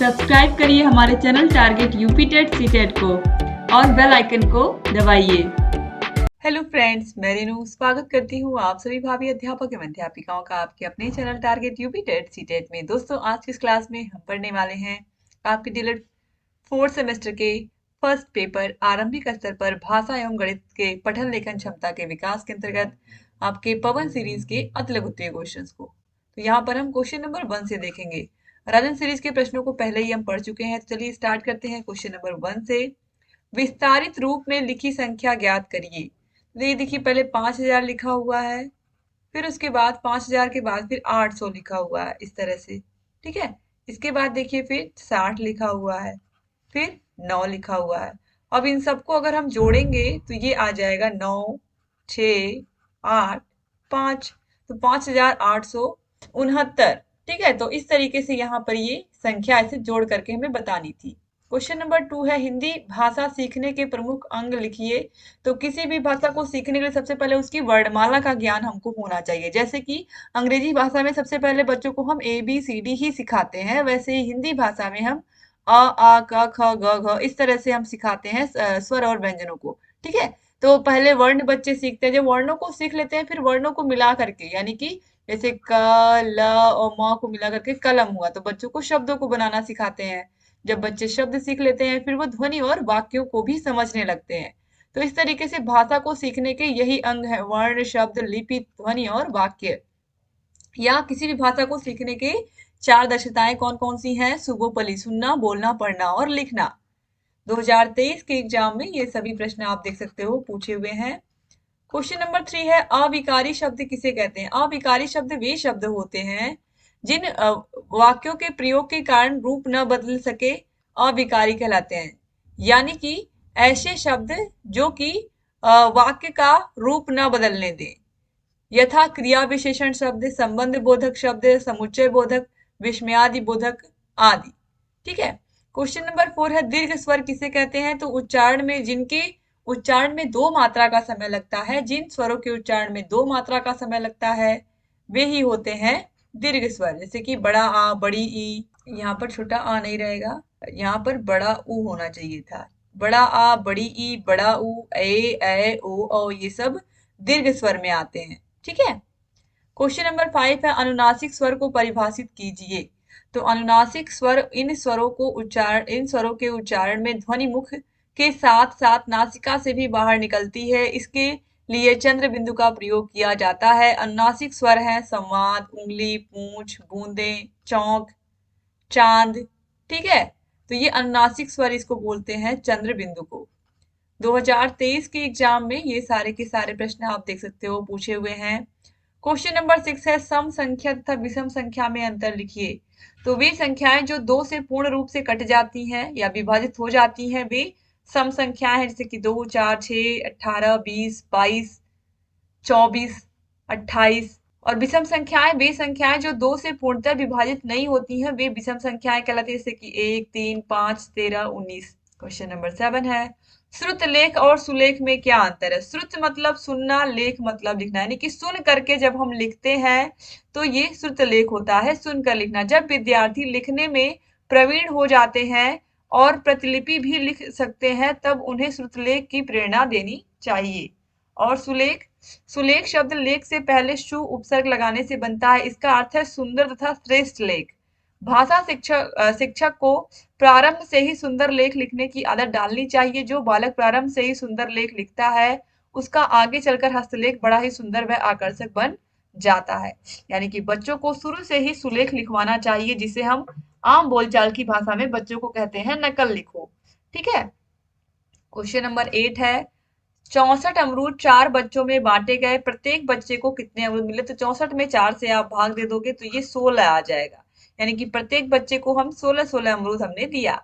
Subscribe करिए हमारे channel target UP TET CTET को और बेल आइकन को दबाइए। हेलो फ्रेंड्स, मैं रेनू स्वागत करती हूँ आप सभी भावी अध्यापक एवं अध्यापिकाओं का आपके अपने channel target UP TET CTET में। दोस्तों, आज की इस क्लास में हम पढ़ने वाले हैं आपके डीएलएड 4th सेमेस्टर के फर्स्ट पेपर आरंभिक स्तर पर भाषा एवं गणित के पठन लेखन क्षमता के विकास के अंतर्गत आपके पवन सीरीज के अति लघुत्तरीय क्वेश्चन को। तो यहाँ पर हम क्वेश्चन नंबर 1 से देखेंगे। राजन सीरीज के प्रश्नों को पहले ही हम पढ़ चुके हैं, तो चलिए स्टार्ट करते हैं क्वेश्चन नंबर 1 से। विस्तारित रूप में लिखी संख्या ज्ञात करिए। तो ये देखिए, पहले 5000 लिखा हुआ है, फिर उसके बाद 5000 के बाद फिर 800 लिखा हुआ है, इस तरह से। ठीक है। इसके बाद देखिए फिर 60 लिखा हुआ है, फिर 9 लिखा हुआ है। अब इन सबको अगर हम जोड़ेंगे तो ये आ जाएगा 9, 6, 8, 5। तो 5869। ठीक है। तो इस तरीके से यहाँ पर ये संख्या ऐसे जोड़ करके हमें बतानी थी। क्वेश्चन नंबर 2 है, हिंदी भाषा सीखने के प्रमुख अंग लिखिए। तो किसी भी भाषा को सीखने के लिए सबसे पहले उसकी वर्णमाला का ज्ञान हमको होना चाहिए। जैसे कि अंग्रेजी भाषा में सबसे पहले बच्चों को हम ABCD ही सिखाते हैं, वैसे ही हिंदी भाषा में हम अ आ क ख ग घ इस तरह से हम सिखाते हैं स्वर और व्यंजनों को। ठीक है। तो पहले वर्ण बच्चे सीखते हैं, जब वर्णों को सीख लेते हैं फिर वर्णों को मिला करके, यानी कि जैसे क, ल और म को मिला करके कलम हुआ, तो बच्चों को शब्दों को बनाना सिखाते हैं। जब बच्चे शब्द सीख लेते हैं फिर वो ध्वनि और वाक्यों को भी समझने लगते हैं। तो इस तरीके से भाषा को सीखने के यही अंग है, वर्ण, शब्द, लिपि, ध्वनि और वाक्य। या किसी भी भाषा को सीखने के 4 दक्षताएं कौन कौन सी हैं? सुगोपली, सुनना, बोलना, पढ़ना और लिखना। 2023 के एग्जाम में ये सभी प्रश्न आप देख सकते हो पूछे हुए हैं। क्वेश्चन नंबर 3 है, अविकारी शब्द किसे कहते हैं? अविकारी शब्द वे शब्द होते हैं जिन वाक्यों के प्रयोग के कारण रूप न बदल सके, अविकारी कहलाते हैं। यानी कि ऐसे शब्द जो कि वाक्य का रूप न बदलने दें, यथा क्रिया विशेषण शब्द, संबंध बोधक शब्द, समुच्चय बोधक, विस्मयादि बोधक आदि। ठीक है। क्वेश्चन नंबर 4 है, दीर्घ स्वर किसे कहते हैं? तो उच्चारण में जिनके उच्चारण में 2 मात्रा का समय लगता है, जिन स्वरों के उच्चारण में 2 मात्रा का समय लगता है वे ही होते हैं दीर्घ स्वर। जैसे कि बड़ा आ, बड़ी ई, यहाँ पर छोटा आ नहीं रहेगा, यहाँ पर बड़ा ऊ होना चाहिए था। बड़ा आ, बड़ी ई, बड़ा ऊ, ए ओ ये सब दीर्घ स्वर में आते हैं। ठीक है। क्वेश्चन नंबर 5 है, अनुनासिक स्वर को परिभाषित कीजिए। तो अनुनासिक स्वर इन स्वरों के उच्चारण में ध्वनि मुख के साथ साथ नासिका से भी बाहर निकलती है, इसके लिए चंद्र बिंदु का प्रयोग किया जाता है। अनुनासिक स्वर हैं संवाद, उंगली, पूंछ, बूंदे, चौंक, चांद। ठीक है। तो ये अनुनासिक स्वर इसको बोलते हैं, चंद्र बिंदु को। 2023 के एग्जाम में ये सारे के सारे प्रश्न आप देख सकते हो पूछे हुए हैं। क्वेश्चन नंबर 6 है, सम संख्या तथा विषम संख्या में अंतर लिखिए। तो वे संख्याएं जो 2 से पूर्ण रूप से कट जाती हैं या विभाजित हो जाती हैं वे सम संख्याएं हैं, जैसे कि 2, 4, 6, 18, 20, 22, 24, 28। और विषम संख्याएं वे संख्याएं जो 2 से पूर्णतः विभाजित नहीं होती हैं, वे विषम संख्याएं कहलाती है, जैसे कि 1, 3, 5, 13, 19। क्वेश्चन नंबर 7 है, श्रुत लेख और सुलेख में क्या अंतर है? श्रुत मतलब सुनना, लेख मतलब लिखना, यानी कि सुन करके जब हम लिखते हैं तो ये श्रुत लेख होता है, सुनकर लिखना। जब विद्यार्थी लिखने में प्रवीण हो जाते हैं और प्रतिलिपि भी लिख सकते हैं तब उन्हें श्रुतलेख की प्रेरणा देनी चाहिए। और सुलेख, सुलेख शब्द लेख से पहले शु उपसर्ग लगाने से बनता है, इसका अर्थ है सुंदर तथा श्रेष्ठ लेख। भाषा शिक्षक को प्रारंभ से ही सुंदर लेख लिखने की आदत डालनी चाहिए। जो बालक प्रारंभ से ही सुंदर लेख लिखता है उसका आगे चलकर हस्तलेख बड़ा ही सुंदर व आकर्षक बन जाता है। यानी कि बच्चों को शुरू से ही सुलेख लिखवाना चाहिए, जिसे हम आम बोलचाल की भाषा में बच्चों को कहते हैं नकल लिखो। ठीक है। क्वेश्चन नंबर 8 है, 64 अमरूद 4 बच्चों में बांटे गए, प्रत्येक बच्चे को कितने अमरूद मिले? तो 64 में 4 से आप भाग दे दोगे तो ये 16 आ जाएगा, यानी कि प्रत्येक बच्चे को हम 16 अमरूद हमने दिया।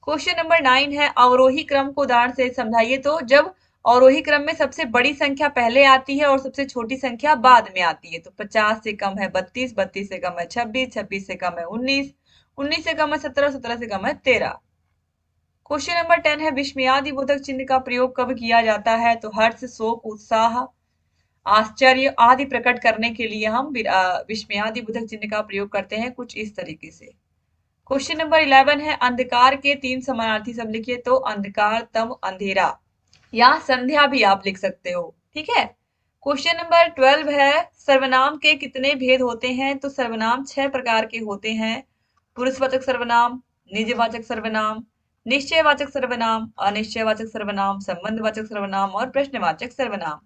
क्वेश्चन नंबर 9 है, अवरोही क्रम को उदाहरण से समझाइए। तो जब अवरोही क्रम में सबसे बड़ी संख्या पहले आती है और सबसे छोटी संख्या बाद में आती है, तो 50 से कम है 32, 32 से कम है 26, 26 से कम है 19, 19 से कम है 17, 17 से कम है 13। क्वेश्चन नंबर 10 है, विस्मयादि बोधक चिन्ह का प्रयोग कब किया जाता है? तो हर्ष, शोक, उत्साह, आश्चर्य आदि प्रकट करने के लिए हम विस्मयादि बोधक चिन्ह का प्रयोग करते हैं, कुछ इस तरीके से। क्वेश्चन नंबर 11 है अंधकार के 3 समानार्थी शब्द लिखिए। तो अंधकार, तम, अंधेरा या संध्या भी आप लिख सकते हो। ठीक है। क्वेश्चन नंबर 12 है सर्वनाम के कितने भेद होते हैं। तो सर्वनाम 6 प्रकार के होते हैं। पुरुषवाचक सर्वनाम, निजवाचक सर्वनाम, निश्चयवाचक सर्वनाम, अनिश्चयवाचक सर्वनाम, संबंधवाचक सर्वनाम और प्रश्नवाचक सर्वनाम।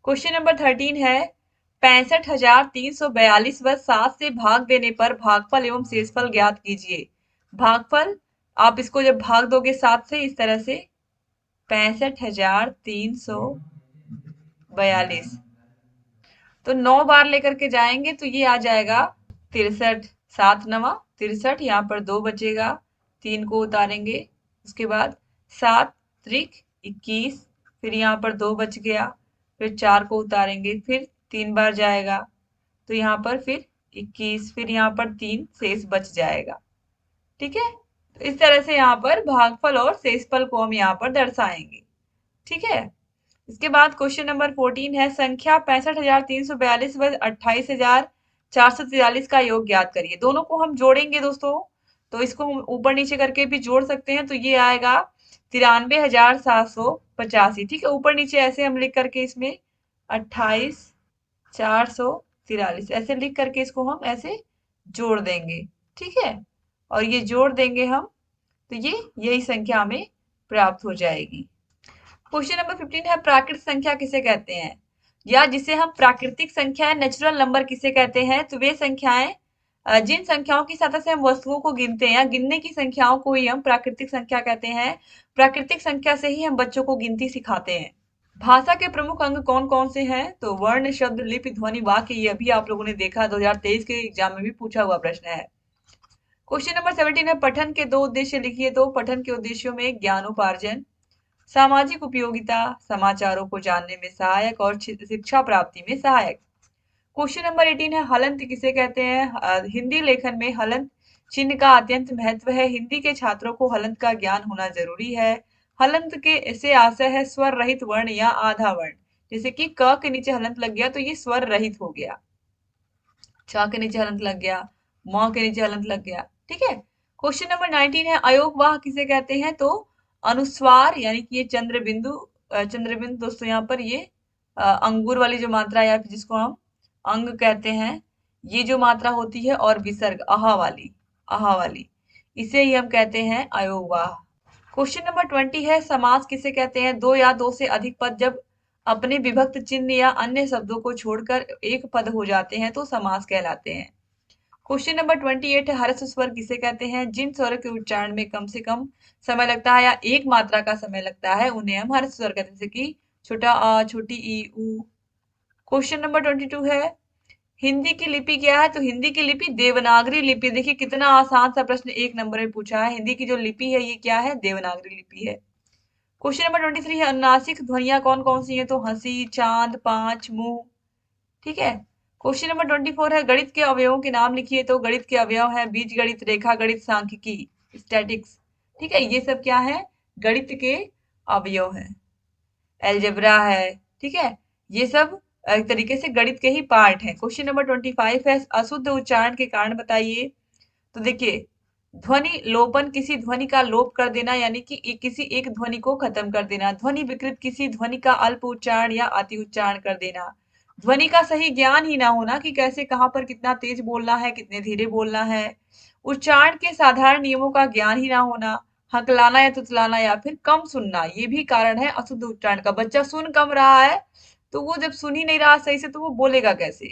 क्वेश्चन नंबर 13 है 65,342 व 7 से भाग देने पर भागफल एवं शेषफल ज्ञात कीजिए। भागफल आप इसको जब भाग दोगे 7 से इस तरह से 65,342 तो 9 बार लेकर के जाएंगे तो ये आ जाएगा 63। 7 नवा 63, यहाँ पर 2 बचेगा, 3 को उतारेंगे, उसके बाद 7 त्रिक 21, फिर यहाँ पर 2 बच गया, फिर 4 को उतारेंगे, फिर 3 बार जाएगा तो यहाँ पर फिर 21, फिर यहाँ पर 3 शेष बच जाएगा। ठीक है। तो इस तरह से यहाँ पर भागफल और शेषफल को हम यहाँ पर दर्शाएंगे। ठीक है। इसके बाद क्वेश्चन नंबर 14 है संख्या 65,342 व 28,443 का योग ज्ञात करिए। दोनों को हम जोड़ेंगे दोस्तों, तो इसको हम ऊपर नीचे करके भी जोड़ सकते हैं। तो ये आएगा 93,785। ठीक है। ऊपर नीचे ऐसे हम लिख करके इसमें 28,443 ऐसे लिख करके इसको हम ऐसे जोड़ देंगे। ठीक है। और ये जोड़ देंगे हम तो ये यही संख्या हमें प्राप्त हो जाएगी। क्वेश्चन नंबर 15 है प्राकृतिक संख्या किसे कहते हैं, या जिसे हम प्राकृतिक संख्या नेचुरल नंबर किसे कहते हैं। तो वे संख्याएं जिन संख्याओं की सहायता से हम वस्तुओं को गिनते हैं या गिनने की संख्याओं को ही हम प्राकृतिक संख्या कहते हैं। प्राकृतिक संख्या से ही हम बच्चों को गिनती सिखाते हैं। भाषा के प्रमुख अंग कौन कौन से हैं। तो वर्ण, शब्द, लिपि, ध्वनि, वाक्य, ये अभी आप लोगों ने देखा 2023 के एग्जाम में भी पूछा हुआ प्रश्न है। क्वेश्चन नंबर 17 है पठन के 2 उद्देश्य लिखिए। तो पठन के उद्देश्यों में ज्ञानोपार्जन, सामाजिक उपयोगिता, समाचारों को जानने में सहायक और शिक्षा प्राप्ति में सहायक। क्वेश्चन नंबर 18 है हलंत किसे कहते हैं। हिंदी लेखन में हलंत चिन्ह का अत्यंत महत्व है। हिंदी के छात्रों को हलंत का ज्ञान होना जरूरी है। हलंत के से आशय है स्वर रहित वर्ण या आधा वर्ण। जैसे कि क के नीचे हलंत लग गया तो ये स्वर रहित हो गया, च के नीचे हलंत लग गया, म के नीचे हलंत लग गया। ठीक है। क्वेश्चन नंबर 19 है अयोगवाह किसे कहते हैं। तो अनुस्वार यानी कि ये चंद्र बिंदु, दोस्तों यहाँ पर ये अंगूर वाली जो मात्रा या जिसको हम अंग कहते हैं, ये जो मात्रा होती है, और विसर्ग आहा वाली इसे ही हम कहते हैं अयोगवाह। क्वेश्चन नंबर 20 है समास किसे कहते हैं। दो या दो से अधिक पद जब अपने विभक्त चिन्ह या अन्य शब्दों को छोड़कर एक पद हो जाते हैं तो समास कहलाते हैं। क्वेश्चन नंबर 28 है हर्ष स्वर किसे कहते हैं। जिन स्वर के उच्चारण में कम से कम समय लगता है या एक मात्रा का समय लगता है उन्हें हम हर्ष स्वर कहते हैं, जैसे कि छोटा आ, छोटी ई, ऊ। क्वेश्चन नंबर 22 है हिंदी की लिपि क्या है। तो हिंदी की लिपि देवनागरी लिपि। देखिए कितना आसान सा प्रश्न 1 नंबर में पूछा है। हिंदी की जो लिपि है ये क्या है, देवनागरी लिपि है। क्वेश्चन नंबर 23 है अनुनासिक ध्वनियां कौन कौन सी है। तो हंसी, चांद, पांच, मुंह। ठीक है। क्वेश्चन नंबर 24 है गणित के अवयवों के नाम लिखिए। तो गणित के अवयव है बीज गणित, रेखा गणित, सांख्यिकी, स्टैटिक्स। ठीक है। ये सब क्या है, गणित के अवयव है। एलजेब्रा है। ठीक है। ये सब एक तरीके से गणित के ही पार्ट है। क्वेश्चन नंबर 25 है अशुद्ध उच्चारण के कारण बताइए। तो देखिए ध्वनि लोपन किसी ध्वनि का लोप कर देना, यानी कि किसी एक ध्वनि को खत्म कर देना। ध्वनि विकृत किसी ध्वनि का अल्प उच्चारण या अति उच्चारण कर देना। ध्वनि का सही ज्ञान ही ना होना कि कैसे कहाँ पर कितना तेज बोलना है, कितने धीरे बोलना है। उच्चारण के साधारण नियमों का ज्ञान ही ना होना। हकलाना या तुतलाना या फिर कम सुनना, ये भी कारण है अशुद्ध उच्चारण का। बच्चा सुन कम रहा है तो वो जब सुन ही नहीं रहा सही से तो वो बोलेगा कैसे।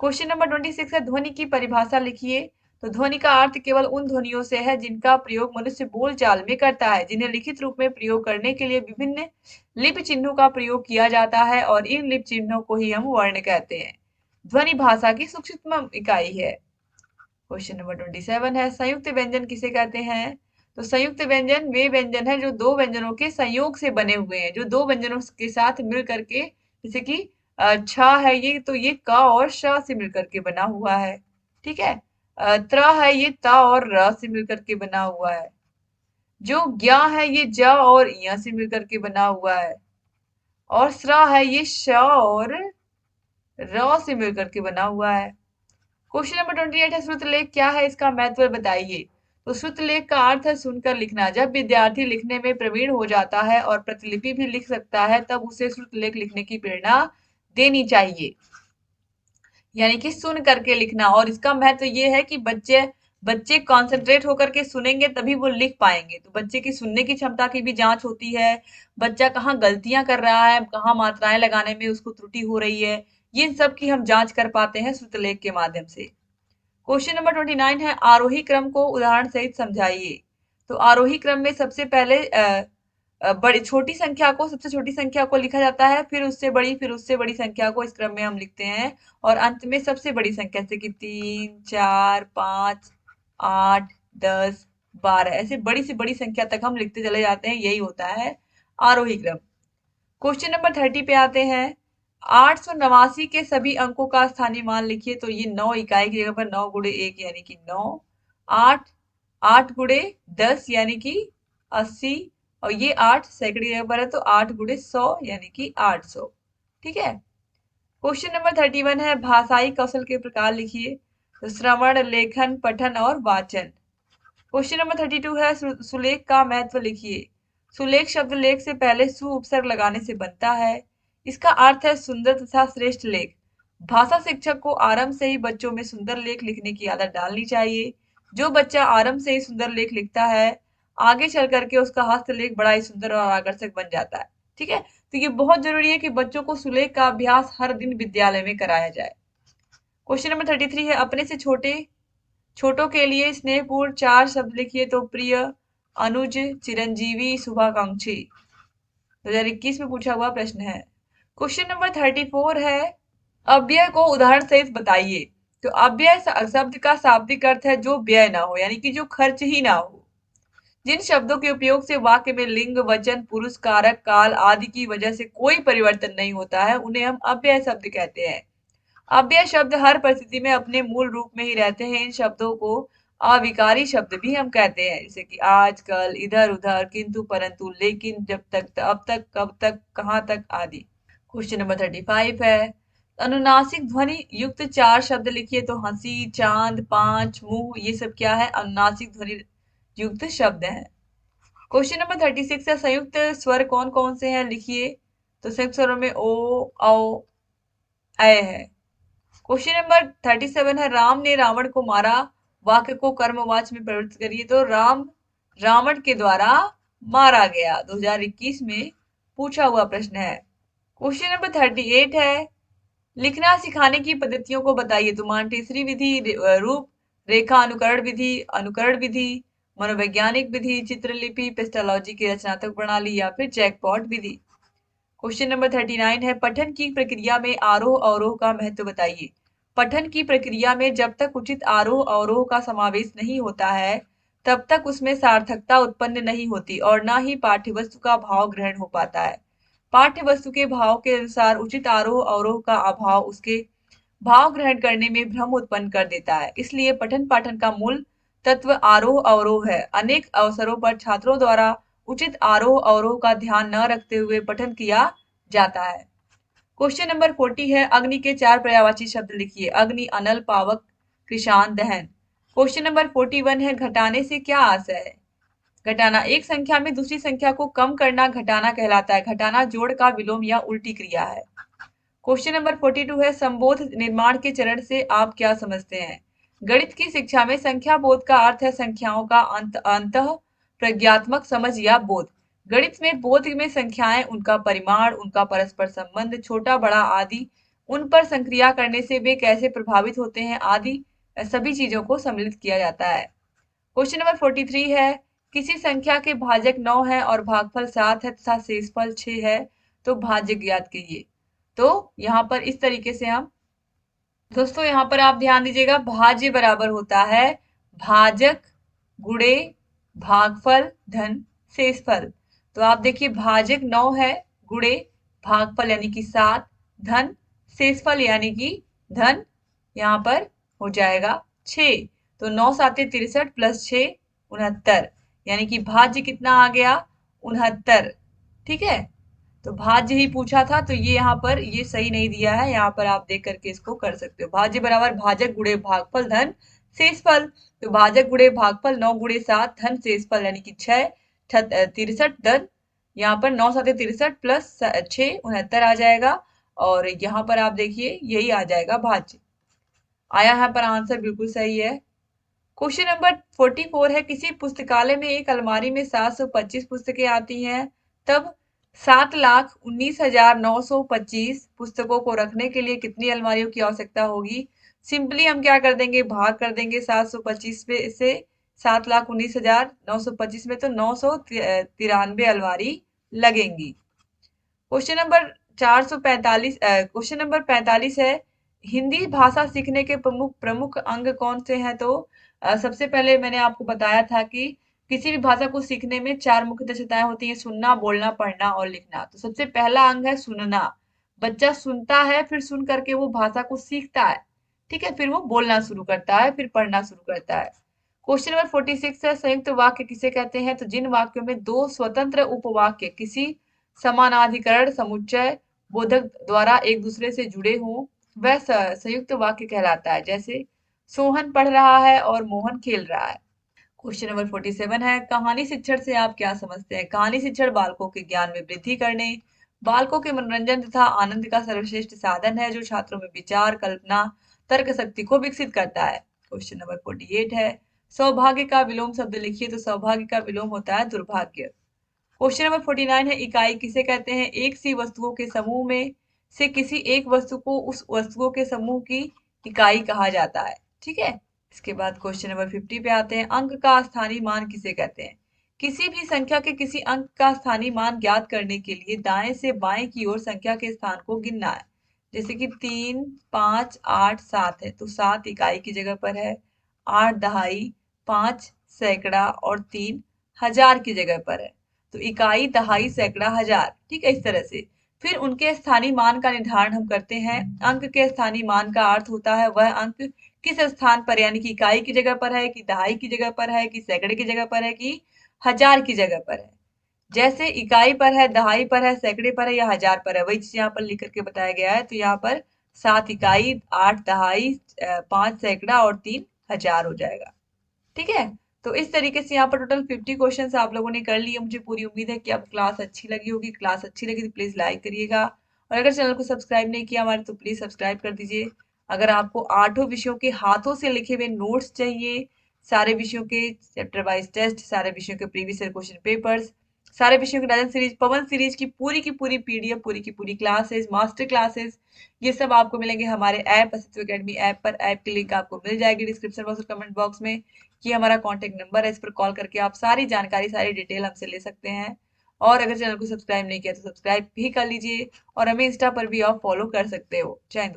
क्वेश्चन नंबर 26 है ध्वनि की परिभाषा लिखिए। तो ध्वनि का अर्थ केवल उन ध्वनियों से है जिनका प्रयोग मनुष्य बोलचाल में करता है, जिन्हें लिखित रूप में प्रयोग करने के लिए विभिन्न लिपि चिन्हों का प्रयोग किया जाता है और इन लिपि चिन्हों को ही हम वर्ण कहते हैं। ध्वनि भाषा की सूक्ष्मतम इकाई है। क्वेश्चन नंबर 27 है संयुक्त व्यंजन किसे कहते हैं। तो संयुक्त व्यंजन वे व्यंजन है जो दो व्यंजनों के संयोग से बने हुए हैं, जो दो व्यंजनों के साथ मिल करके, जैसे कि छ है ये तो ये क और श से मिलकर के बना हुआ है। ठीक है। त्र है ये त और र से मिलकर के बना हुआ है। जो ज्ञ है ये ज और य से मिलकर के बना हुआ है। और स्र है ये श और र से मिलकर के बना हुआ है। क्वेश्चन नंबर 28 है श्रुतलेख क्या है, इसका महत्व बताइए। तो श्रुतलेख का अर्थ है सुनकर लिखना। जब विद्यार्थी लिखने में प्रवीण हो जाता है और प्रतिलिपि भी लिख सकता है तब उसे श्रुतलेख लिखने की प्रेरणा देनी चाहिए, यानी कि सुन करके लिखना। और इसका महत्व ये है कि बच्चे बच्चे कंसंट्रेट होकर के सुनेंगे तभी वो लिख पाएंगे। तो बच्चे की सुनने की क्षमता की भी जांच होती है, बच्चा कहाँ गलतियां कर रहा है, कहाँ मात्राएं लगाने में उसको त्रुटि हो रही है, ये सब की हम जांच कर पाते हैं श्रुतलेख के माध्यम से। क्वेश्चन नंबर 29 है आरोही क्रम को उदाहरण सहित समझाइए। तो आरोही क्रम में सबसे पहले बड़ी छोटी संख्या को, सबसे छोटी संख्या को लिखा जाता है, फिर उससे बड़ी, फिर उससे बड़ी संख्या को इस क्रम में हम लिखते हैं, और अंत में सबसे बड़ी संख्या जैसे कि 3, 4, 5, 8, 10, 12 ऐसे बड़ी से बड़ी संख्या तक हम लिखते चले जाते हैं। यही होता है आरोही क्रम। क्वेश्चन नंबर 30 पे आते हैं। 889 के सभी अंकों का स्थानीय मान लिखिए। तो ये 9 इकाई की जगह पर 9 गुणे 1 यानी कि 9, 8 8 गुणे 10 यानी कि 80, और ये 8 सैकड़े की जगह पर है तो 8 गुणे 100 यानी कि 800। ठीक है। क्वेश्चन नंबर 31 है भाषाई कौशल के प्रकार लिखिए। तो श्रवण, लेखन, पठन और वाचन। क्वेश्चन नंबर 32 है सुलेख का महत्व लिखिए। सुलेख शब्द लेख से पहले सु उपसर्ग लगाने से बनता है। इसका अर्थ है सुंदर तथा श्रेष्ठ लेख। भाषा शिक्षक को आरंभ से ही बच्चों में सुंदर लेख लिखने की आदत डालनी चाहिए। जो बच्चा आरंभ से ही सुंदर लेख लिखता है आगे चल करके उसका हस्तलेख बड़ा ही सुंदर और आकर्षक बन जाता है। ठीक है। तो ये बहुत जरूरी है कि बच्चों को सुलेख का अभ्यास हर दिन विद्यालय में कराया जाए। क्वेश्चन नंबर 33 है अपने से छोटों के लिए स्नेहपूर्ण 4 शब्द लिखिए। तो प्रिय, अनुज, चिरंजीवी, शुभाकांक्षी। 2021 में पूछा हुआ प्रश्न है। क्वेश्चन नंबर 34 है अव्यय को उदाहरण सहित बताइए। तो अव्यय शब्द का शाब्दिक अर्थ है जो व्यय ना हो, यानी कि जो खर्च ही ना हो। जिन शब्दों के उपयोग से वाक्य में लिंग, वचन, पुरुष, कारक, काल आदि की वजह से कोई परिवर्तन नहीं होता है उन्हें हम अव्यय शब्द कहते हैं। अव्यय शब्द हर परिस्थिति में अपने मूल रूप में ही रहते हैं। इन शब्दों को अविकारी शब्द भी हम कहते हैं, जैसे कि आज, कल, इधर उधर, किंतु, परंतु, लेकिन, जब तक, अब तक, कब तक, कहाँ तक आदि। क्वेश्चन नंबर 35 है अनुनासिक ध्वनि युक्त 4 शब्द लिखिए। तो हंसी, चांद, 5, मुंह, ये सब क्या है, अनुनासिक ध्वनि युक्त शब्द हैं। क्वेश्चन नंबर 36 है संयुक्त स्वर कौन कौन से हैं लिखिए। तो संयुक्त स्वरों में ओ, औ, ऐ है। क्वेश्चन नंबर 37 है राम ने रावण को मारा, वाक्य को कर्मवाच में परिवर्तित करिए। तो राम रावण के द्वारा मारा गया, 2021 में पूछा हुआ प्रश्न है। क्वेश्चन नंबर 38 है लिखना सिखाने की पद्धतियों को बताइए। तो मॉन्टेसरी विधि, रूप रेखा अनुकरण विधि, मनोवैज्ञानिक विधि, चित्रलिपि, पेस्टोलॉजी की रचनात्मक प्रणाली, या फिर जैकपॉट विधि। क्वेश्चन नंबर 39 है पठन की प्रक्रिया में आरोह अवरोह का महत्व बताइए। पठन की प्रक्रिया में जब तक उचित आरोह अवरोह का समावेश नहीं होता है तब तक उसमें सार्थकता उत्पन्न नहीं होती और न ही पाठ्यवस्तु का भाव ग्रहण हो पाता है। पाठ्य वस्तु के भाव के अनुसार उचित आरोह अवरोह का अभाव उसके भाव ग्रहण करने में भ्रम उत्पन्न कर देता है। इसलिए पठन पाठन का मूल तत्व आरोह अवरोह है। अनेक अवसरों पर छात्रों द्वारा उचित आरोह अवरोह का ध्यान न रखते हुए पठन किया जाता है। क्वेश्चन नंबर 40 है अग्नि के 4 पर्यायवाची शब्द लिखिए। अग्नि, अनल, पावक, कृषाण, दहन। क्वेश्चन नंबर 41 है घटाने से क्या आशय है। घटाना, एक संख्या में दूसरी संख्या को कम करना घटाना कहलाता है। घटाना जोड़ का विलोम या उल्टी क्रिया है। क्वेश्चन नंबर 42 है संबोध निर्माण के चरण से आप क्या समझते हैं। गणित की शिक्षा में संख्या बोध का अर्थ है संख्याओं का अंतः प्रज्ञात्मक समझ या बोध। गणित में बोध में संख्याएं, उनका परिमाण, उनका परस्पर संबंध, छोटा बड़ा आदि, उन पर संक्रिया करने से वे कैसे प्रभावित होते हैं आदि सभी चीजों को सम्मिलित किया जाता है। क्वेश्चन नंबर 43 है किसी संख्या के भाजक 9 है और भागफल 7 है तथा शेषफल 6 है तो भाज्य ज्ञात कीजिए। तो यहाँ पर इस तरीके से हम दोस्तों यहाँ पर आप ध्यान दीजिएगा भाज्य बराबर होता है भाजक गुणे भागफल धन शेषफल। तो आप देखिए भाजक 9 है गुणे भागफल यानी कि 7 धन शेषफल यानी कि धन यहाँ पर हो जाएगा 6। तो 9 7 63 प्लस 6 69 यानी कि भाज्य कितना आ गया 69। ठीक है। तो भाज्य ही पूछा था, तो ये यहाँ पर ये सही नहीं दिया है, यहाँ पर आप देख करके इसको कर सकते हो। भाज्य बराबर भाजक गुणे भागफल धन शेषफल। तो भाजक गुणे भागफल 9 गुणे 7 धन शेषफल यानी कि 6 63 धन, यहाँ पर 9 7 63 प्लस 6 69 आ जाएगा। और यहाँ पर आप देखिए यही आ जाएगा भाज्य। आया यहाँ पर आंसर बिल्कुल सही है। क्वेश्चन नंबर 44 है, किसी पुस्तकालय में एक अलमारी में 725 पुस्तकें आती हैं, तब 7,19,925 पुस्तकों को रखने के लिए कितनी अलमारियों की आवश्यकता होगी। सिंपली हम क्या कर देंगे, भाग कर देंगे 725 पे से 7,19,925 में, तो 993 अलमारी लगेंगी। क्वेश्चन नंबर 445 क्वेश्चन नंबर 45 है, हिंदी भाषा सीखने के प्रमुख प्रमुख अंग कौन से हैं। तो सबसे पहले मैंने आपको बताया था कि किसी भी भाषा को सीखने में 4 मुख्य दक्षताएं होती हैं, सुनना, बोलना, पढ़ना और लिखना। तो सबसे पहला अंग है सुनना। बच्चा सुनता है, फिर सुन करके वो भाषा को सीखता है, ठीक है, फिर वो बोलना शुरू करता है, फिर पढ़ना शुरू करता है। क्वेश्चन नंबर 46 है, संयुक्त वाक्य किसे कहते हैं। तो जिन वाक्यों में 2 स्वतंत्र उपवाक्य किसी समानाधिकरण समुच्चय बोधक द्वारा एक दूसरे से जुड़े हों, वह संयुक्त वाक्य कहलाता है। जैसे सोहन पढ़ रहा है और मोहन खेल रहा है। क्वेश्चन नंबर 47 है, कहानी शिक्षण से आप क्या समझते हैं। कहानी शिक्षण बालकों के ज्ञान में वृद्धि करने, बालकों के मनोरंजन तथा आनंद का सर्वश्रेष्ठ साधन है, जो छात्रों में विचार, कल्पना, तर्क शक्ति को विकसित करता है। क्वेश्चन नंबर 48 है, सौभाग्य का विलोम शब्द लिखिए। तो सौभाग्य का विलोम होता है दुर्भाग्य। क्वेश्चन नंबर 49 है, इकाई किसे कहते हैं। एक सी वस्तुओं के समूह में से किसी एक वस्तु को उस वस्तुओं के समूह की इकाई कहा जाता है, ठीक है। इसके बाद क्वेश्चन नंबर 50 पे आते हैं, अंक का स्थानीय मान किसे कहते हैं। किसी भी संख्या के किसी अंक का स्थानीय मान ज्ञात करने के लिए दाएं से बाएं की ओर संख्या के स्थान को गिनना है। जैसे कि 3 5 8 7 है, तो 7 इकाई की जगह पर है, 8 दहाई, 5 सैकड़ा और 3 हजार की जगह पर है। तो इकाई, दहाई, सैकड़ा, हजार, ठीक है, इस तरह से। फिर उनके स्थानीय मान का निर्धारण हम करते हैं। अंक के स्थानीय मान का अर्थ होता है वह अंक किस स्थान पर, यानी कि इकाई की जगह पर है, कि दहाई की जगह पर है, कि सैकड़े की जगह पर है, कि हजार की जगह पर है। जैसे इकाई पर है, दहाई पर है, सैकड़े पर है या हजार पर है, वही चीज यहाँ पर लिख करके बताया गया है। तो यहाँ पर 7 इकाई, 8 दहाई, 5 सैकड़ा और 3 हजार हो जाएगा, ठीक है। तो इस तरीके से यहाँ पर टोटल 50 क्वेश्चंस आप लोगों ने कर लिए। मुझे पूरी उम्मीद है कि आपको क्लास अच्छी लगी होगी। क्लास अच्छी लगी तो प्लीज लाइक करिएगा, और अगर चैनल को सब्सक्राइब नहीं किया हमारे, तो प्लीज सब्सक्राइब कर दीजिए। अगर आपको 8 विषयों के हाथों से लिखे हुए नोट्स चाहिए, सारे विषयों के चैप्टर वाइज टेस्ट, सारे विषयों के प्रीवियस ईयर क्वेश्चन पेपर्स, सारे विषयों की राजन सीरीज, पवन सीरीज की पूरी पीडीएफ, पूरी की पूरी क्लासेस, मास्टर क्लासेस, ये सब आपको मिलेंगे हमारे ऐप अस्तित्व अकेडमी ऐप पर। ऐप की लिंक आपको मिल जाएगी डिस्क्रिप्शन बॉक्स और कमेंट बॉक्स में। ये हमारा कॉन्टेक्ट नंबर है, इस पर कॉल करके आप सारी जानकारी, सारी डिटेल हमसे ले सकते हैं। और अगर चैनल को सब्सक्राइब नहीं किया तो सब्सक्राइब भी कर लीजिए, और हमें इंस्टा पर भी आप फॉलो कर सकते हो। जय हिंद।